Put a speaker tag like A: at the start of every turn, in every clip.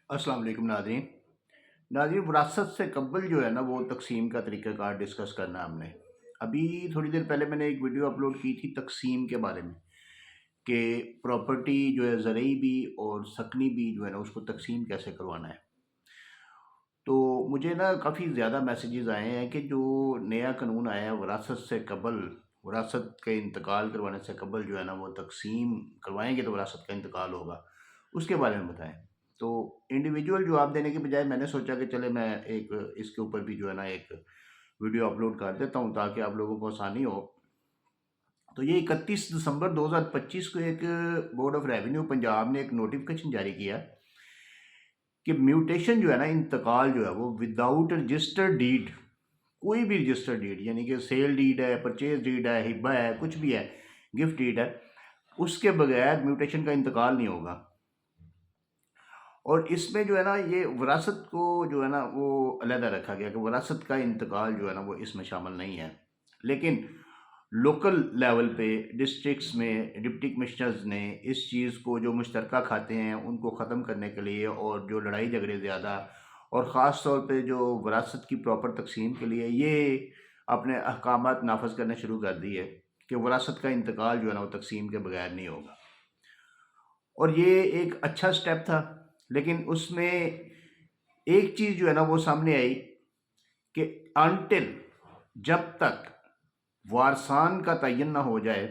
A: अस्सलाम वालेकुम नाज़रीन। नाज़रीन, विरासत से कबल जो है ना वो तक़सीम का तरीक़ाकार डिस्कस करना है हमने। अभी थोड़ी देर पहले मैंने एक वीडियो अपलोड की थी तक़सीम के बारे में कि प्रॉपर्टी जो है ज़रई भी और सकनी भी जो है ना उसको तक़सीम कैसे करवाना है। तो मुझे ना काफ़ी ज़्यादा मैसेजेस आए हैं कि जो नया कानून आया है विरासत से कबल, विरासत के इंतकाल करवाने से कबल जो है ना वो तक़सीम करवाएंगे तो विरासत का इंतकाल होगा, उसके बारे में बताएं। तो इंडिविजुअल जवाब देने के बजाय मैंने सोचा कि चले मैं एक इसके ऊपर भी जो है ना एक वीडियो अपलोड कर देता हूँ ताकि आप लोगों को आसानी हो। तो ये 31 दिसंबर 2025 को एक बोर्ड ऑफ रेवेन्यू पंजाब ने एक नोटिफिकेशन जारी किया कि म्यूटेशन जो है ना, इंतकाल जो है वो विदाउट रजिस्टर्ड डीड, कोई भी रजिस्टर्ड डीड यानी कि सेल डीड है, परचेज डीड है, हिब्बा है, कुछ भी है, गिफ्ट डीड है, उसके बगैर म्यूटेशन का इंतकाल नहीं होगा। और इसमें जो है ना ये विरासत को जो है ना वो अलहदा रखा गया कि विरासत का इंतकाल जो है ना वो इसमें शामिल नहीं है। लेकिन लोकल लेवल पे डिस्ट्रिक्ट्स में डिप्टी कमिश्नर्स ने इस चीज़ को, जो मुश्तरका खाते हैं उनको ख़त्म करने के लिए और जो लड़ाई झगड़े ज़्यादा और ख़ास तौर पे जो विरासत की प्रॉपर तकसीम के लिए ये अपने अहकामात नाफज करने शुरू कर दिए कि विरासत का इंतकाल जो है ना वो तकसीम के बगैर नहीं होगा। और ये एक अच्छा स्टेप था, लेकिन उसमें एक चीज़ जो है ना वो सामने आई कि अनटिल, जब तक वारसान का तयन ना हो जाए,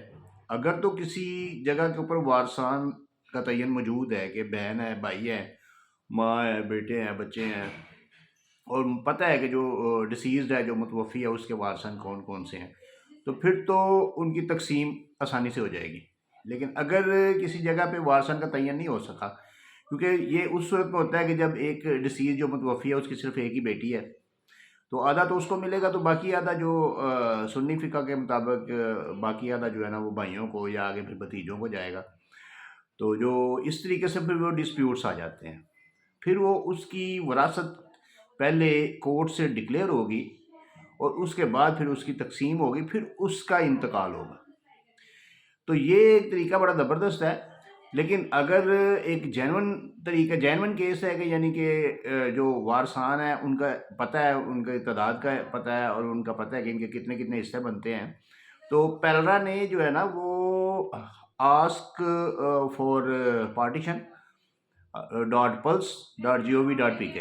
A: अगर तो किसी जगह के ऊपर वारसान का तयन मौजूद है कि बहन है, भाई है, माँ है, बेटे हैं, बच्चे हैं, और पता है कि जो डिसीज़्ड है, जो मुतवफ़ी है, उसके वारसान कौन कौन से हैं, तो फिर तो उनकी तकसीम आसानी से हो जाएगी। लेकिन अगर किसी जगह पे वारसान का तयन नहीं हो सका, क्योंकि ये उस सूरत में होता है कि जब एक डिसीज़ जो मुतवफ़ी है उसकी सिर्फ एक ही बेटी है, तो आधा तो उसको मिलेगा, तो बाकी आधा जो सुन्नी फ़िक़्ह के मुताबिक बाकी आधा जो है ना वो भाइयों को या आगे फिर भतीजों को जाएगा। तो जो इस तरीके से फिर वो डिस्प्यूट्स आ जाते हैं। फिर वो उसकी वरासत पहले कोर्ट से डिक्लेयर होगी और उसके बाद फिर उसकी तकसीम होगी, फिर उसका इंतकाल होगा। तो ये एक तरीका बड़ा ज़बरदस्त है। लेकिन अगर एक जेन्युइन केस है कि यानी कि जो वारसान है उनका पता है, उनके तादाद का पता है और उनका पता है कि इनके कितने कितने हिस्से बनते हैं, तो पेलरा ने जो है ना वो ask for partition .pulse.gov.pk,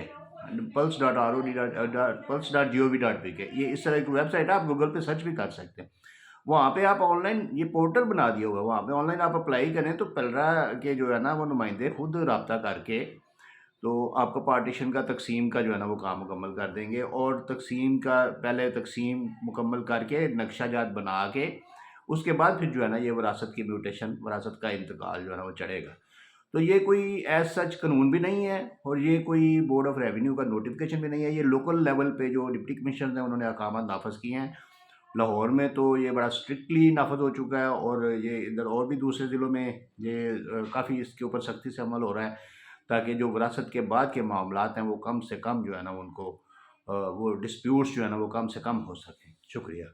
A: pulse.gov.pk, ये इस तरह की वेबसाइट है, आप गूगल पे सर्च भी कर सकते हैं। वहाँ पे आप ऑनलाइन, ये पोर्टल बना दिया हुआ है, वहाँ पे ऑनलाइन आप अप्लाई करें तो पेलरा के जो है ना वो नुमाइंदे खुद रब्ता करके तो आपको पार्टीशन का, तकसीम का जो है ना वो काम मुकम्मल कर देंगे। और तकसीम का पहले तकसीम मुकम्मल करके नक्शा जात बना के उसके बाद फिर जो है ना ये विरासत की म्यूटेशन, विरासत का इंतकाल जो है ना वो चढ़ेगा। तो ये कोई एज सच कानून भी नहीं है और ये कोई बोर्ड ऑफ रेवेन्यू का नोटिफिकेशन भी नहीं है। ये लोकल लेवल पे जो डिप्टी कमिश्नर हैं उन्होंने अहकाम नाफज किए हैं। लाहौर में तो ये बड़ा स्ट्रिक्टली नाफज हो चुका है और ये इधर और भी दूसरे ज़िलों में ये काफ़ी इसके ऊपर सख्ती से अमल हो रहा है, ताकि जो विरासत के बाद के मामलात हैं वो कम से कम जो है ना उनको वो डिस्प्यूट्स जो है ना वो कम से कम हो सकें। शुक्रिया।